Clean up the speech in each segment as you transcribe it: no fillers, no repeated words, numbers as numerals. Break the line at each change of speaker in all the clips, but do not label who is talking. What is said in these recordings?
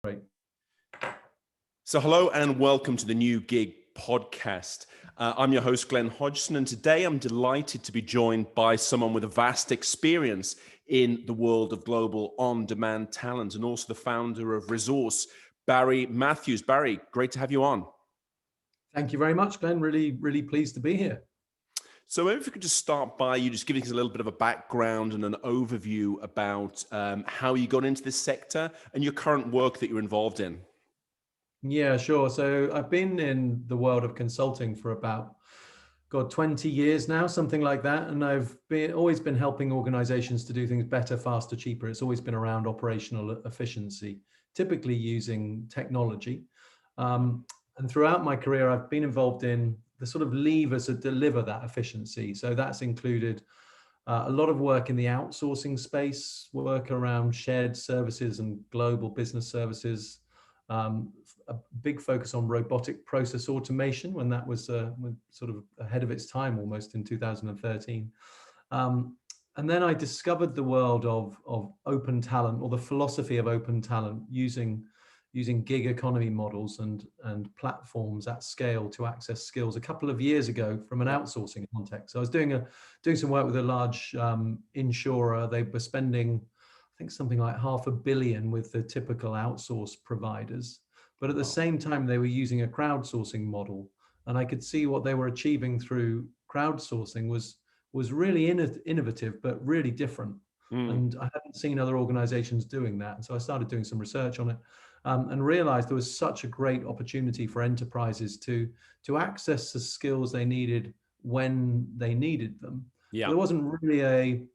Great.
So hello and welcome to the New Gig podcast. I'm your host, Glen Hodgson, and today I'm delighted to be joined by someone with a vast experience in the world of global on-demand talent and also the founder of Resource, Barry Matthews. Barry, great to have you on.
Thank you very much, Glenn. Really pleased to be here.
So maybe if we could just start by you just giving us a little bit of a background and an overview about how you got into this sector and your current work that you're involved in.
Yeah, sure. So I've been in the world of consulting for about, 20 years now, something like that. And I've always been helping organizations to do things better, faster, cheaper. It's always been around operational efficiency, typically using technology. And throughout my career, I've been involved in the sort of levers that deliver that efficiency. So that's included a lot of work in the outsourcing space, work around shared services and global business services, a big focus on robotic process automation when that was sort of ahead of its time almost in 2013. And then I discovered the world of open talent, or the philosophy of open talent, using gig economy models and platforms at scale to access skills a couple of years ago from an outsourcing context. So I was doing some work with a large insurer. They were spending, I think, something like $500 million with the typical outsource providers. But at the same time, they were using a crowdsourcing model. And I could see what they were achieving through crowdsourcing was really innovative, but really different. And I hadn't seen other organizations doing that. And so I started doing some research on it. And realized there was such a great opportunity for enterprises to access the skills they needed when they needed them.
Yeah.
But there wasn't really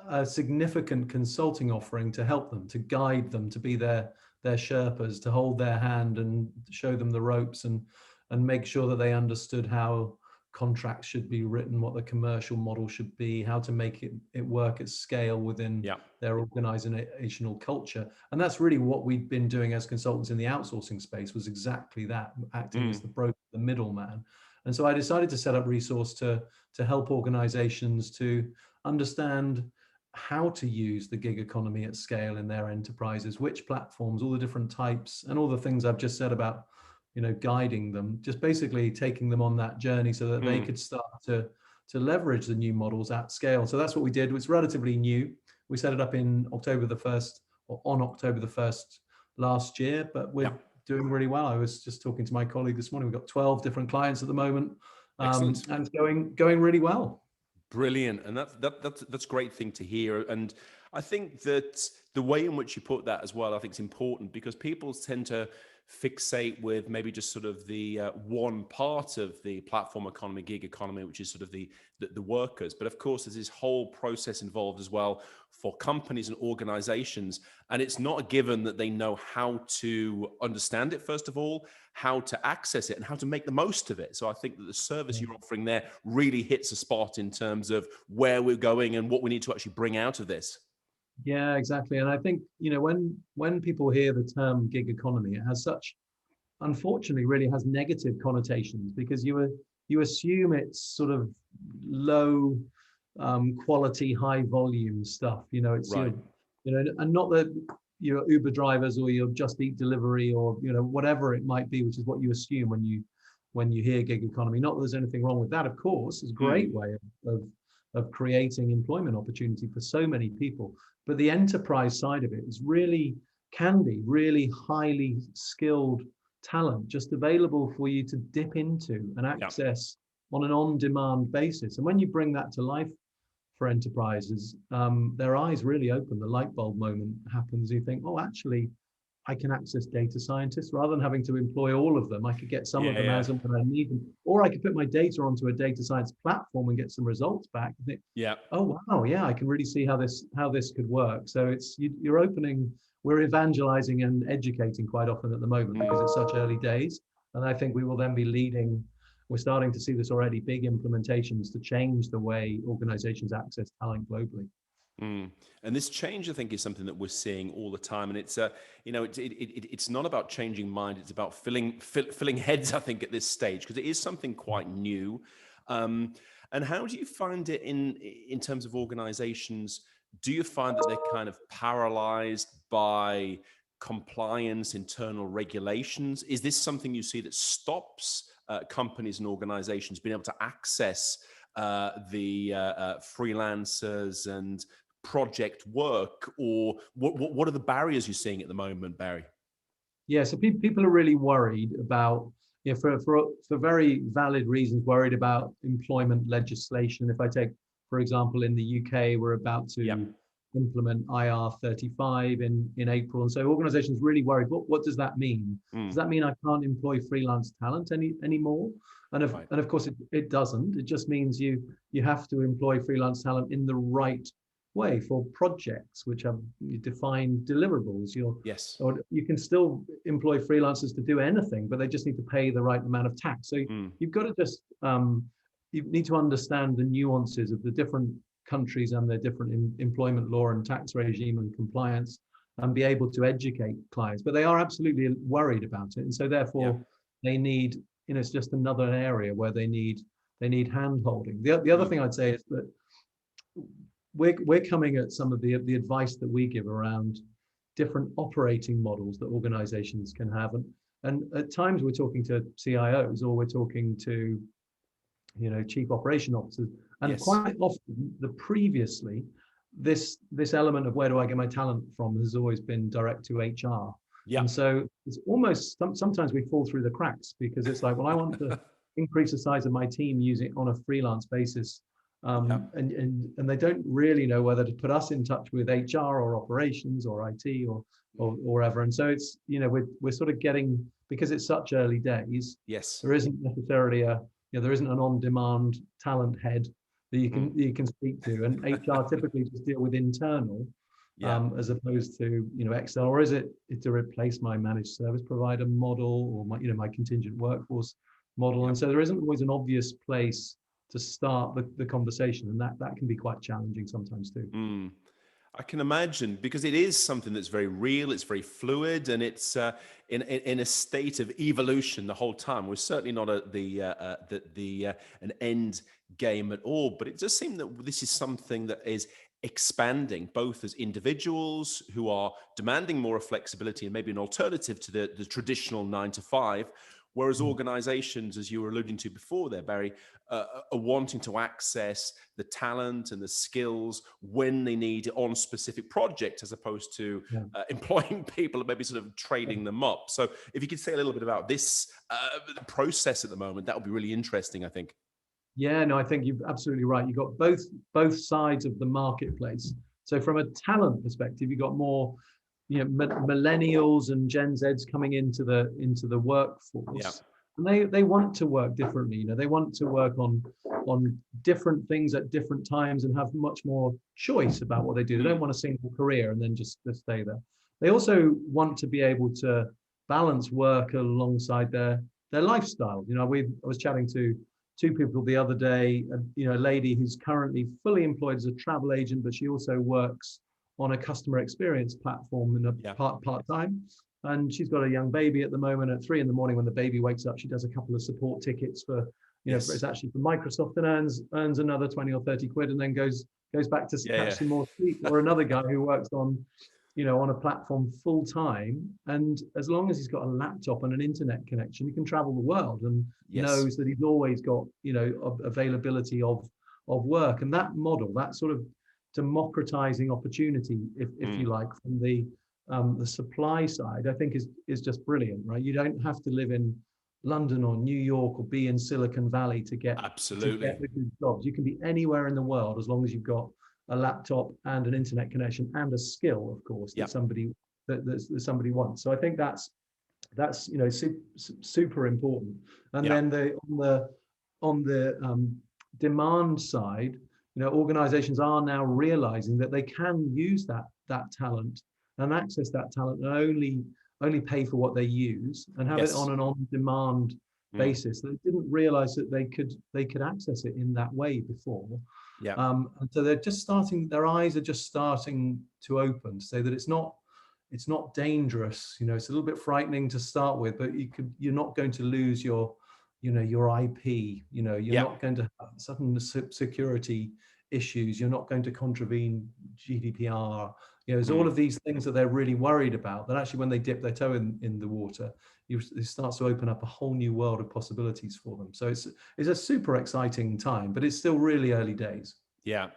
a significant consulting offering to help them, to guide them, to be their Sherpas, to hold their hand and show them the ropes and make sure that they understood how contracts should be written, what the commercial model should be, how to make it work at scale within their organizational culture. And that's really what we'd been doing as consultants in the outsourcing space, was exactly that, acting as the broker, the middleman. And so I decided to set up Resource to help organizations to understand how to use the gig economy at scale in their enterprises, which platforms, all the different types, and all the things I've just said about guiding them, just basically taking them on that journey so that they could start to leverage the new models at scale. So that's what we did. It's relatively new. We set it up in October the 1st, or on October the 1st last year, but we're doing really well. I was just talking to my colleague this morning. We've got 12 different clients at the moment, and it's going really well.
Brilliant. And that's a great thing to hear. And I think that the way in which you put that as well, I think is important, because people tend to fixate with maybe just sort of the one part of the platform economy, gig economy, which is sort of the workers. But of course, there's this whole process involved as well for companies and organizations. And it's not a given that they know how to understand it, first of all, how to access it, and how to make the most of it. So I think that the service you're offering there really hits a spot in terms of where we're going and what we need to actually bring out of this.
Yeah, exactly. And I think, when people hear the term gig economy, it has unfortunately, really has negative connotations, because you assume it's sort of low quality, high volume stuff. It's
Right.
and not that you're Uber drivers or you're Just Eat delivery or whatever it might be, which is what you assume when you hear gig economy. Not that there's anything wrong with that, of course. It's a great way of creating employment opportunity for so many people. But the enterprise side of it can be really highly skilled talent, just available for you to dip into and access on an on-demand basis. And when you bring that to life for enterprises, their eyes really open. The light bulb moment happens. You think, oh, actually, I can access data scientists rather than having to employ all of them. I could get some of them as and when I need them, or I could put my data onto a data science platform and get some results back. I think, oh wow, I can really see how this could work. So you're opening. We're evangelizing and educating quite often at the moment because it's such early days, and I think we will then be leading. We're starting to see this already, big implementations to change the way organizations access talent globally.
And this change, I think, is something that we're seeing all the time, and it's it's not about changing mind; it's about filling heads. I think at this stage, because it is something quite new. And how do you find it in terms of organizations? Do you find that they're kind of paralyzed by compliance, internal regulations? Is this something you see that stops companies and organizations being able to access the freelancers and project work? Or what are the barriers you're seeing at the moment, Barry?
Yeah, so people are really worried about, for very valid reasons, worried about employment legislation. If I take, for example, in the UK, we're about
Yeah.
to implement IR35 in April. And so organizations really worried, what does that mean? Does
Mm,
that mean I can't employ freelance talent anymore?
right.
And of course it doesn't. It just means you have to employ freelance talent in the right way for projects which have defined deliverables.
Yes.
Or you can still employ freelancers to do anything, but they just need to pay the right amount of tax. So
Mm,
you've got to just you need to understand the nuances of the different countries and their different employment law and tax regime and compliance, and be able to educate clients. But they are absolutely worried about it, and so
yeah.
therefore they need, it's just another area where they need hand holding. The other
Mm,
thing I'd say is that we're coming at some of the advice that we give around different operating models that organizations can have, and at times we're talking to CIOs, or we're talking to chief operation officers, and
yes.
quite often this element of where do I get my talent from has always been direct to HR.
Yeah.
And so it's almost sometimes we fall through the cracks, because it's like, well, I want to increase the size of my team using on a freelance basis,
Yeah.
and they don't really know whether to put us in touch with HR or operations or IT or wherever. And so it's, we're sort of getting, because it's such early days,
Yes.
there isn't necessarily there isn't an on-demand talent head that
Mm.
you can speak to, and HR typically just deal with internal,
Yeah.
as opposed to external. Or is it to replace my managed service provider model, or my contingent workforce model?
Yeah.
And so there isn't always an obvious place to start the conversation, and that can be quite challenging sometimes too.
Mm. I can imagine, because it is something that's very real, it's very fluid, and it's in a state of evolution the whole time. We're certainly not at an end game at all, but it does seem that this is something that is expanding, both as individuals who are demanding more flexibility and maybe an alternative to the traditional 9 to 5, whereas
Mm.
organizations, as you were alluding to before there, Barry, are wanting to access the talent and the skills when they need it on specific projects, as opposed to
Yeah.
employing people and maybe sort of trading them up. So if you could say a little bit about this process at the moment, that would be really interesting, I think.
Yeah, no, I think you're absolutely right. You've got both sides of the marketplace. So from a talent perspective, you've got more, millennials and Gen Zs coming into the
Yeah.
workforce, and they want to work differently. They want to work on different things at different times and have much more choice about what they do. They don't
Mm.
want a single career and then just stay there. They also want to be able to balance work alongside their lifestyle. I was chatting to two people the other day, a lady who's currently fully employed as a travel agent, but she also works on a customer experience platform in a
Yeah.
part-time. And she's got a young baby at the moment. At 3 a.m. when the baby wakes up, she does a couple of support tickets it's
Yes.
actually for Microsoft, and earns another 20 or 30 quid, and then goes back to
Yeah.
catch
Yeah.
some more sleep. Or another guy who works on a platform full time, and as long as he's got a laptop and an internet connection, he can travel the world and
Yes.
knows that he's always got availability of work. And that model, that sort of democratizing opportunity, if you
Mm.
like, from the supply side, I think is just brilliant, right? You don't have to live in London or New York or be in Silicon Valley to get
Absolutely.
the good jobs. You can be anywhere in the world as long as you've got a laptop and an internet connection and a skill, of course,
Yeah.
that somebody wants. So I think that's super important. And
Yeah.
then on the demand side, organizations are now realizing that they can use that talent and access that talent, and only pay for what they use, and have it on
Yes.
an on-demand
Mm.
basis. They didn't realize that they could access it in that way before.
Yeah.
And so their eyes are just starting to open, to say that it's not dangerous. It's a little bit frightening to start with, but you're not going to lose your IP. You're
Yeah.
not going to have sudden security issues. You're not going to contravene GDPR. There's all
Mm.
of these things that they're really worried about, that actually when they dip their toe in the water, it starts to open up a whole new world of possibilities for them. So it's a super exciting time, but it's still really early days.
Yeah.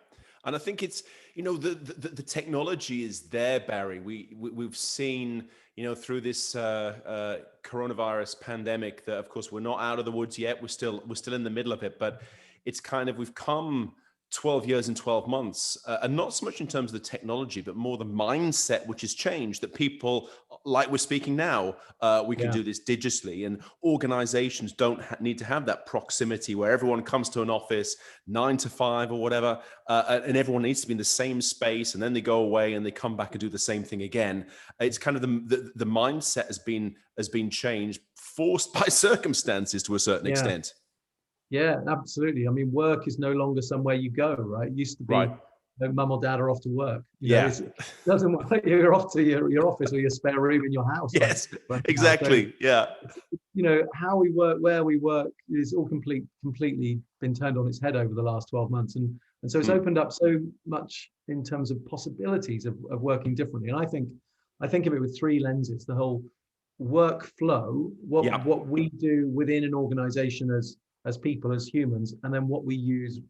And I think it's, the technology is there, Barry. We've seen, through this coronavirus pandemic that, of course, we're not out of the woods yet. We're still in the middle of it, but it's kind of, we've come 12 years and 12 months, and not so much in terms of the technology, but more the mindset, which has changed, that people, like we're speaking now, we can
Yeah.
do this digitally, and organizations don't need to have that proximity where everyone comes to an office 9 to 5 or whatever, and everyone needs to be in the same space, and then they go away and they come back and do the same thing again. It's kind of the mindset has been changed, forced by circumstances to a certain
Yeah.
extent.
Yeah, absolutely. I mean, work is no longer somewhere you go, right? It used to be,
Right.
mum or dad are off to work.
Yeah.
It doesn't work. You're off to your office or your spare room in your house,
Yes,
right now. So,
exactly. Yeah.
how we work, where we work is all completely been turned on its head over the last 12 months. And so it's
Mm.
opened up so much in terms of possibilities of working differently. And I think of it with three lenses: the whole workflow,
Yeah.
what we do within an organization as people, as humans, and then what we use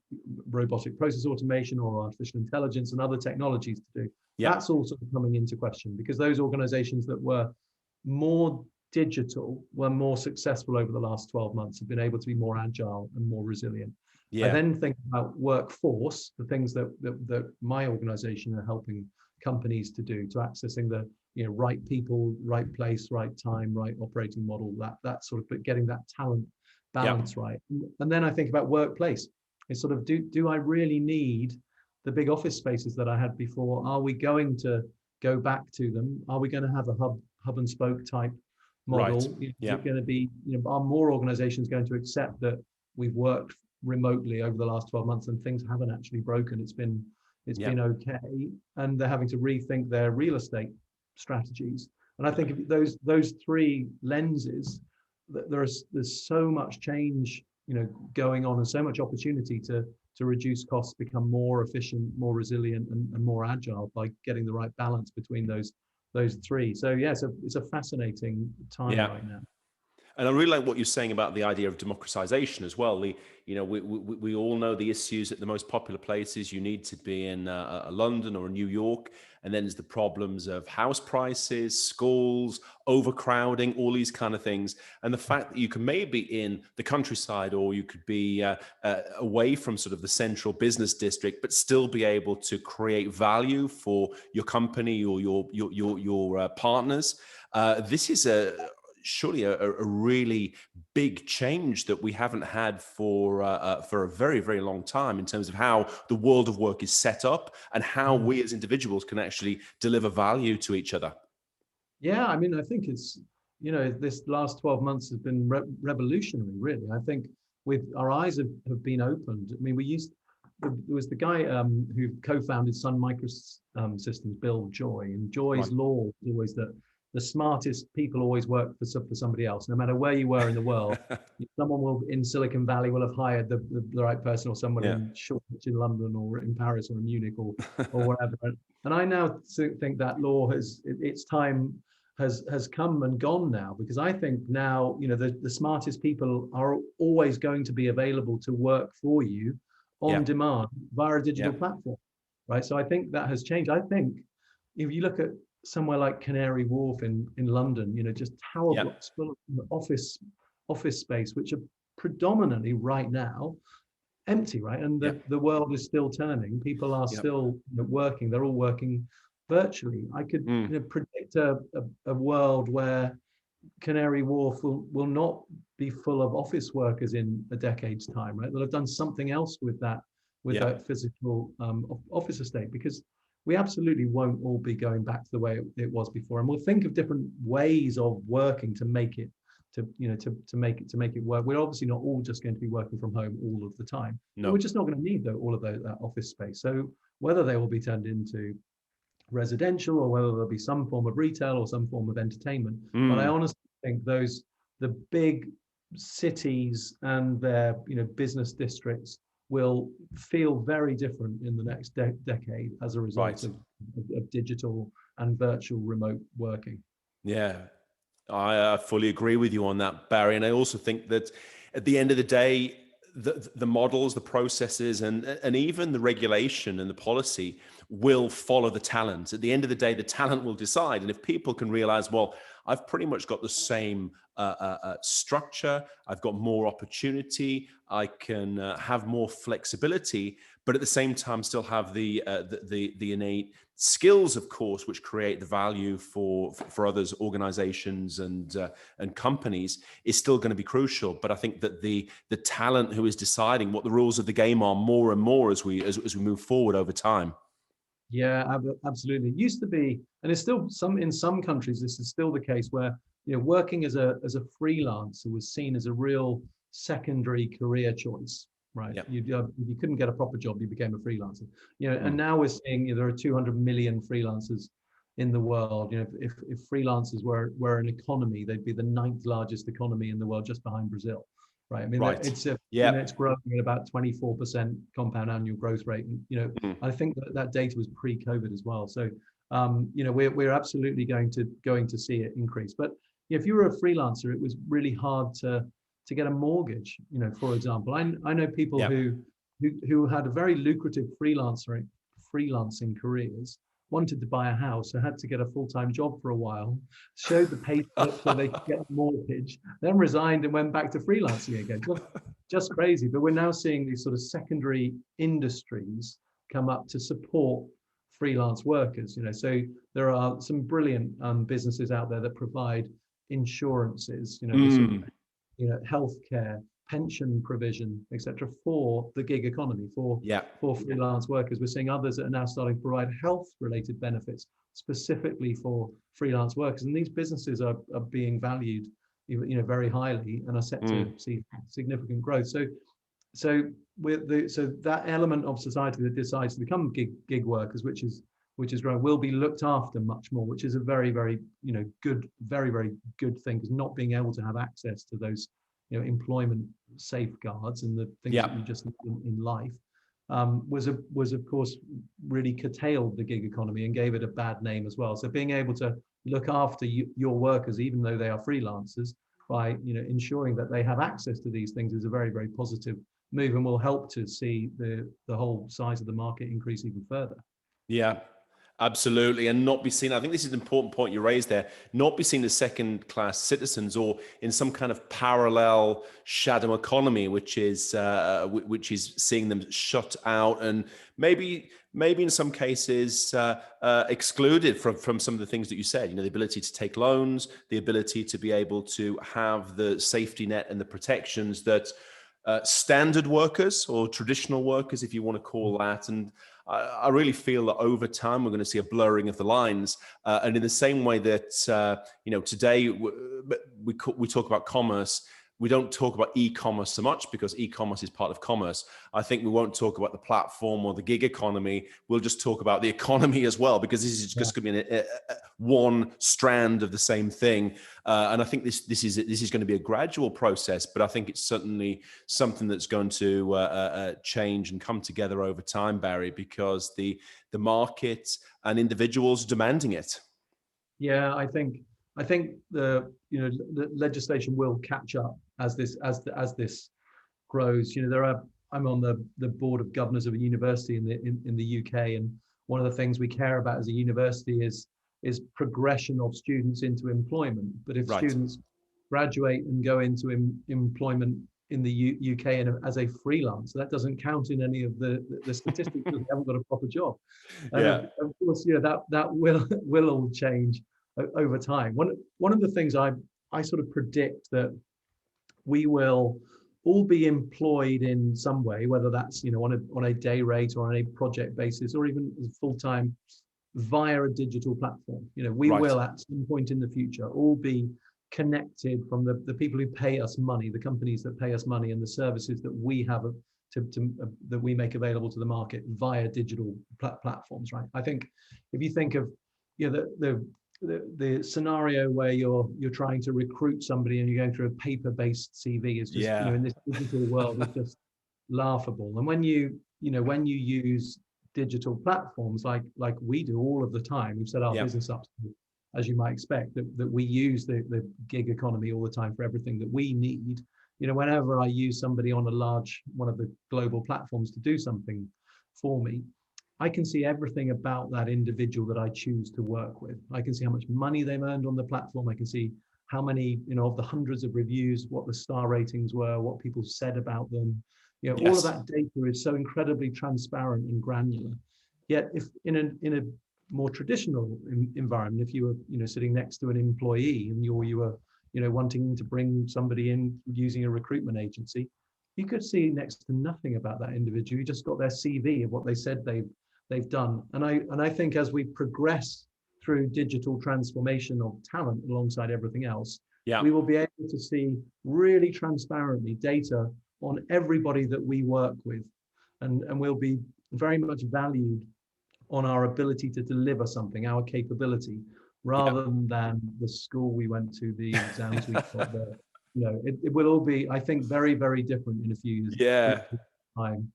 robotic process automation or artificial intelligence and other technologies to do.
Yeah.
That's all sort of coming into question, because those organizations that were more digital were more successful over the last 12 months, have been able to be more agile and more resilient. I
Yeah.
then think about workforce, the things that my organization are helping companies to do, to accessing the right people, right place, right time, right operating model, that sort of, but getting that talent
Yeah.
balance right. And then I think about workplace. It's sort of, do I really need the big office spaces that I had before? Are we going to go back to them? Are we going to have a hub and spoke type
Right.
model? Is
Yeah.
it going to be, are more organizations going to accept that we've worked remotely over the last 12 months and things haven't actually broken? It's
Yeah.
been okay, and they're having to rethink their real estate strategies. And I think if those three lenses, there's so much change going on, and so much opportunity to reduce costs, become more efficient, more resilient, and more agile by getting the right balance between those three. So yeah, it's a fascinating time
Yeah.
right now.
And I really like what you're saying about the idea of democratization as well. We all know the issues at the most popular places. You need to be in London or New York. And then there's the problems of house prices, schools, overcrowding, all these kind of things. And the fact that you can maybe in the countryside, or you could be away from sort of the central business district, but still be able to create value for your company or your partners. This is surely a really big change that we haven't had for a very, very long time, in terms of how the world of work is set up and how
Mm.
we as individuals can actually deliver value to each other.
Yeah, I mean, I think it's, this last 12 months has been revolutionary, really. I think with our eyes have been opened. I mean, there was the guy who co-founded Sun Microsystems, Bill Joy, and Joy's
Right.
law is always that the smartest people always work for somebody else, no matter where you were in the world. Someone in Silicon Valley will have hired the right person, or someone
Yeah.
in Shoreditch in London, or in Paris, or in Munich, or whatever. And I now think that law its time has come and gone now, because I think now the smartest people are always going to be available to work for you on
Yeah.
demand via a digital
Yeah.
platform, right? So I think that has changed. I think if you look at somewhere like Canary Wharf in London, just tower
Yeah.
blocks full of office space, which are predominantly right now empty, right? And
Yeah.
the world is still turning. People are
Yeah.
still working. They're all working virtually. I could
Mm.
predict a world where Canary Wharf will not be full of office workers in a decade's time, right? They'll have done something else with
Yeah.
that physical office estate, because we absolutely won't all be going back to the way it was before, and we'll think of different ways of working to make it make it work. We're obviously not all just going to be working from home all of the time, but we're
No.
just not going to need all of that office space. So whether they will be turned into residential, or whether there'll be some form of retail or some form of entertainment. But I
Mm.
honestly think the big cities and their business districts will feel very different in the next decade as a result
Right.
of digital and virtual remote working.
Yeah, I fully agree with you on that, Barry. And I also think that at the end of the day, the models, the processes, and even the regulation and the policy will follow the talent. At the end of the day, the talent will decide. And if people can realize, well, I've pretty much got the same structure, I've got more opportunity, I can have more flexibility, but at the same time still have the innate skills, of course, which create the value for others, organizations, and companies, is still going to be crucial. But I think that the talent who is deciding what the rules of the game are more and more as we move forward over time.
Yeah, absolutely. It used to be, and it's still in some countries, this is still the case where, working as a freelancer was seen as a real secondary career choice, right?
Yeah.
You couldn't get a proper job, you became a freelancer. And
Mm.
now we're seeing, there are 200 million freelancers in the world. If freelancers were an economy, they'd be the 9th largest economy in the world, just behind Brazil. Right. I mean,
Right.
it's growing at about 24% compound annual growth rate. And,
Mm.
I think that data was pre-COVID as well. So, we're absolutely going to see it increase. But if you were a freelancer, it was really hard to get a mortgage. For example, I know people
Yeah.
who had a very lucrative freelancing careers, wanted to buy a house, so had to get a full-time job for a while, showed the pay slip so they could get a mortgage, then resigned and went back to freelancing again. Just crazy. But we're now seeing these sort of secondary industries come up to support freelance workers. So there are some brilliant businesses out there that provide insurances, the sort of
Mm.
healthcare, pension provision, etc., for the gig economy, for
Yeah.
freelance workers. We're seeing others that are now starting to provide health-related benefits specifically for freelance workers, and these businesses are being valued, very highly, and are set to
Mm.
see significant growth. So that element of society that decides to become gig workers, which is growing, will be looked after much more, which is a very, very good, very, very good thing, because not being able to have access to those employment safeguards and the things that
Yeah.
you just need in life was of course really curtailed the gig economy and gave it a bad name as well. So being able to look after your workers, even though they are freelancers, by ensuring that they have access to these things, is a very, very positive move, and will help to see the whole size of the market increase even further.
Yeah, absolutely. And not be seen, I think this is an important point you raised there, not be seen as second class citizens or in some kind of parallel shadow economy, which is seeing them shut out and maybe in some cases excluded from some of the things that you said, the ability to take loans, the ability to be able to have the safety net and the protections that standard workers or traditional workers, if you want to call that. And I really feel that over time we're going to see a blurring of the lines, and in the same way that today we talk about commerce, we don't talk about e-commerce so much because e-commerce is part of commerce. I think we won't talk about the platform or the gig economy. We'll just talk about the economy as well, because this is just going to be one strand of the same thing. And I think this is going to be a gradual process, but I think it's certainly something that's going to change and come together over time, Barry, because the market and individuals are demanding it.
Yeah, I think the legislation will catch up as this grows. I'm on the board of governors of a university in the UK, and one of the things we care about as a university is progression of students into employment. But if
Right.
students graduate and go into employment in the UK and as a freelancer, that doesn't count in any of the statistics because they haven't got a proper job. And
Yeah.
of course, that will all change over time. One of the things I sort of predict that we will all be employed in some way, whether that's on a day rate or on a project basis or even full time via a digital platform. We
Right.
will at some point in the future all be connected from the people who pay us money, the companies that pay us money, and the services that we have that we make available to the market via digital platforms. Right. I think if you think of the scenario where you're trying to recruit somebody and you're going through a paper-based CV is just
Yeah.
in this digital world, it's just laughable. And when you use digital platforms like we do all of the time, we've set our
Yeah.
business up, as you might expect, that we use the gig economy all the time for everything that we need. Whenever I use somebody on one of the global platforms to do something for me, I can see everything about that individual that I choose to work with. I can see how much money they've earned on the platform. I can see how many, of the hundreds of reviews, what the star ratings were, what people said about them. All of
Yes.
that data is so incredibly transparent and granular. Yet, if in a more traditional environment, if you were, sitting next to an employee and you were, wanting to bring somebody in using a recruitment agency, you could see next to nothing about that individual. You just got their CV of what they said they've done. And I think as we progress through digital transformation of talent alongside everything else,
Yeah.
we will be able to see really transparently data on everybody that we work with. And we'll be very much valued on our ability to deliver something, our capability,
Yeah.
rather than the school we went to, the exams we got there. It will all be, I think, very, very different in a few years
Yeah.
time.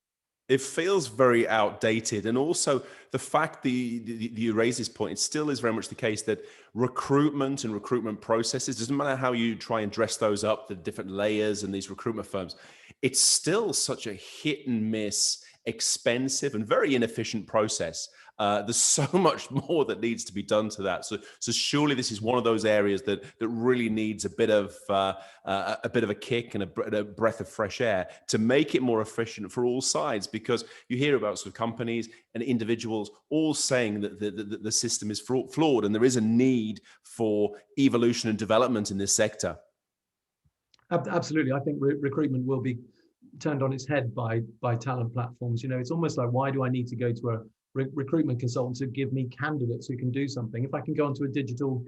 It feels very outdated. And also the fact that you raise this point, it still is very much the case that recruitment and recruitment processes, doesn't matter how you try and dress those up, the different layers and these recruitment firms, it's still such a hit and miss, expensive and very inefficient process. There's so much more that needs to be done to that. So surely this is one of those areas that really needs a bit of a kick and a breath of fresh air to make it more efficient for all sides. Because you hear about sort of companies and individuals all saying that the system is flawed, and there is a need for evolution and development in this sector.
Absolutely, I think recruitment will be turned on its head by talent platforms. It's almost like, why do I need to go to a recruitment consultant to give me candidates who can do something if I can go onto a digital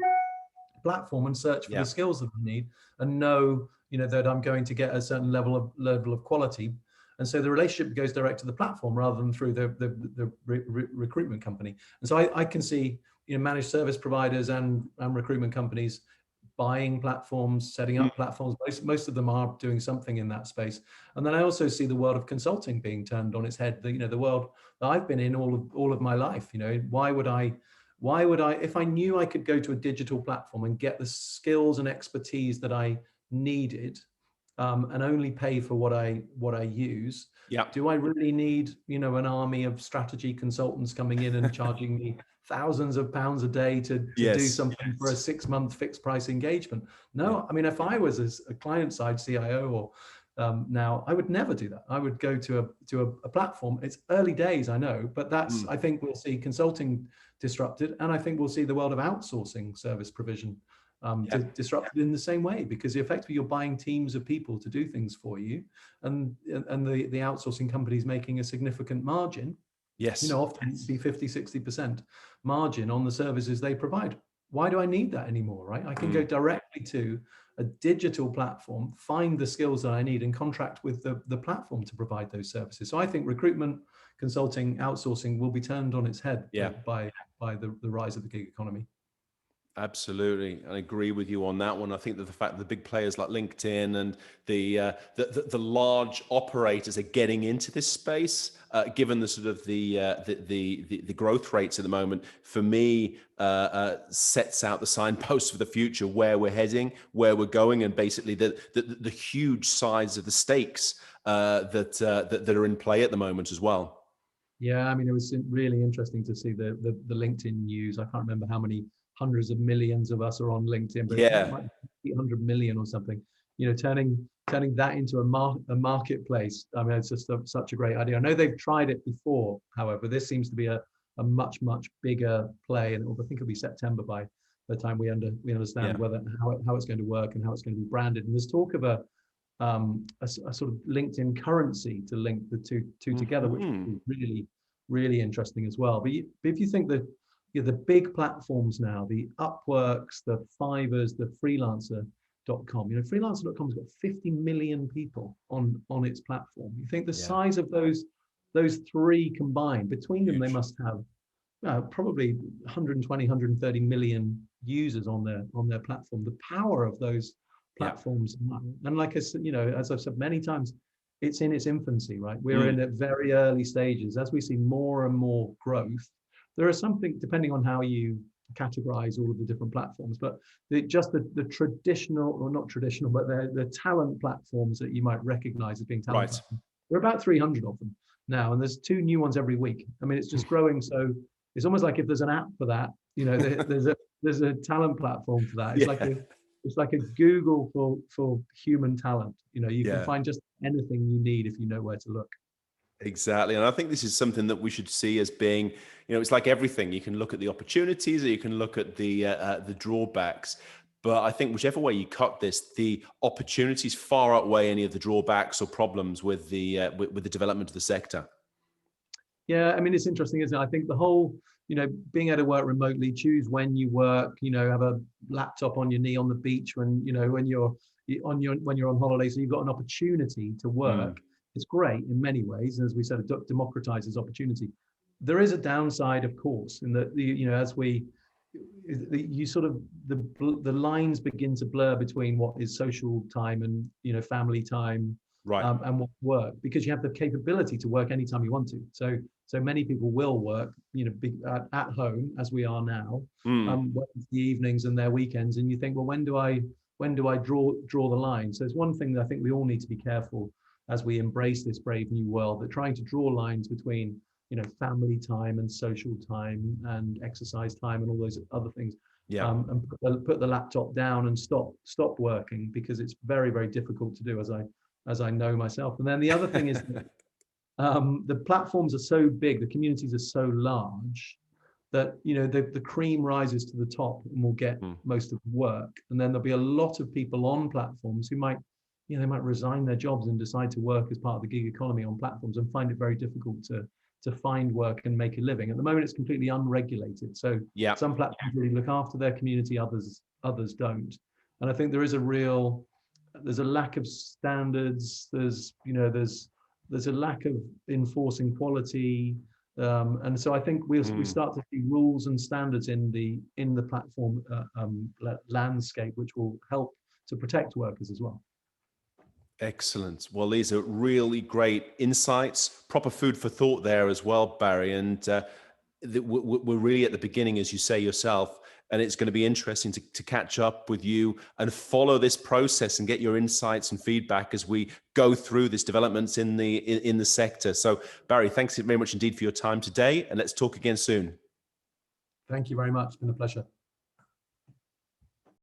platform and search for
Yeah.
the skills that I need and know that I'm going to get a certain level of quality. And so the relationship goes direct to the platform rather than through the recruitment company. And so I can see managed service providers and recruitment companies buying platforms, setting up platforms. Most of them are doing something in that space. And then I also see the world of consulting being turned on its head. The world that I've been in all of my life. Why would I, if I knew I could go to a digital platform and get the skills and expertise that I needed, and only pay for what I use?
Yeah.
Do I really need an army of strategy consultants coming in and charging me thousands of pounds a day to do something for a 6-month fixed price engagement? No, I mean, if I was a client side CIO or now, I would never do that. I would go to a platform. It's early days, I know, but I think we'll see consulting disrupted, and I think we'll see the world of outsourcing service provision disrupted in the same way, because effectively you're buying teams of people to do things for you, and the outsourcing companies making a significant margin.
Yes.
Often be 50-60% margin on the services they provide. Why do I need that anymore, right? I can go directly to a digital platform, find the skills that I need, and contract with the platform to provide those services. So I think recruitment, consulting, outsourcing will be turned on its head by the rise of the gig economy.
Absolutely, I agree with you on that one. I think that the fact that the big players like LinkedIn and the large operators are getting into this space, given the sort of the growth rates at the moment, for me, sets out the signposts for the future, where we're heading, where we're going, and basically the huge size of the stakes that are in play at the moment as well.
Yeah, I mean, it was really interesting to see the LinkedIn news. I can't remember how many hundreds of millions of us are on LinkedIn, but it might be 100 million or something. Turning that into a marketplace. I mean, it's just such a great idea. I know they've tried it before, however, this seems to be a much bigger play, and I think it'll be September by the time we understand whether how it's going to work and how it's going to be branded. And there's talk of a sort of LinkedIn currency to link the two together, which is really, really interesting as well. But if you think that the big platforms now, the Upworks, the Fivers, the Freelancer.com, Freelancer.com has got 50 million people on its platform. You think the size of those three combined, between them, they must have probably 120, 130 million users on their platform. The power of those platforms, and like I said, as I've said many times, it's in its infancy, right? We're in
Mm.
at very early stages. As we see more and more growth, there is something, depending on how you categorize all of the different platforms, but the traditional, or not traditional, but the talent platforms that you might recognize as being talent
Right.
platforms, there are about 300 of them now, and there's 2 new ones every week. I mean, it's just growing. So it's almost like if there's an app for that, there's a talent platform for that.
Yeah.
It's like a Google for human talent. You can
Yeah.
find just anything you need if you know where to look.
Exactly. And I think this is something that we should see as being, it's like everything. You can look at the opportunities or you can look at the drawbacks. But I think whichever way you cut this, the opportunities far outweigh any of the drawbacks or problems with with the development of the sector.
Yeah, I mean, it's interesting, isn't it? I think the whole, being able to work remotely, choose when you work, have a laptop on your knee on the beach when you're on holiday, so you've got an opportunity to
Mm.
work. It's great in many ways. As we said, it democratizes opportunity. There is a downside, of course, in that as you sort of the lines begin to blur between what is social time and family time,
Right.
and what work, because you have the capability to work anytime you want to. So many people will work, at home as we are now,
Mm.
Wednesday evenings and their weekends, and you think, well, when do I draw the line? So it's one thing that I think we all need to be careful as we embrace this brave new world, that trying to draw lines between family time and social time and exercise time and all those other things,
Yeah.
and put the laptop down and stop working, because it's very, very difficult to do, as I know myself. And then the other thing is that, the platforms are so big, the communities are so large, that the cream rises to the top and will get
Mm.
most of the work. And then there'll be a lot of people on platforms who might they might resign their jobs and decide to work as part of the gig economy on platforms, and find it very difficult to find work and make a living. At the moment, it's completely unregulated. So
Yeah.
some platforms really look after their community, others don't. And I think there's a lack of standards. There's a lack of enforcing quality. And so I think we
Mm.
start to see rules and standards in the platform landscape, which will help to protect workers as well.
Excellent. Well, these are really great insights, proper food for thought there as well, Barry. And we're really at the beginning, as you say yourself, and it's going to be interesting to catch up with you and follow this process and get your insights and feedback as we go through these developments in the sector. So, Barry, thanks very much indeed for your time today, and let's talk again soon.
Thank you very much. It's been a pleasure.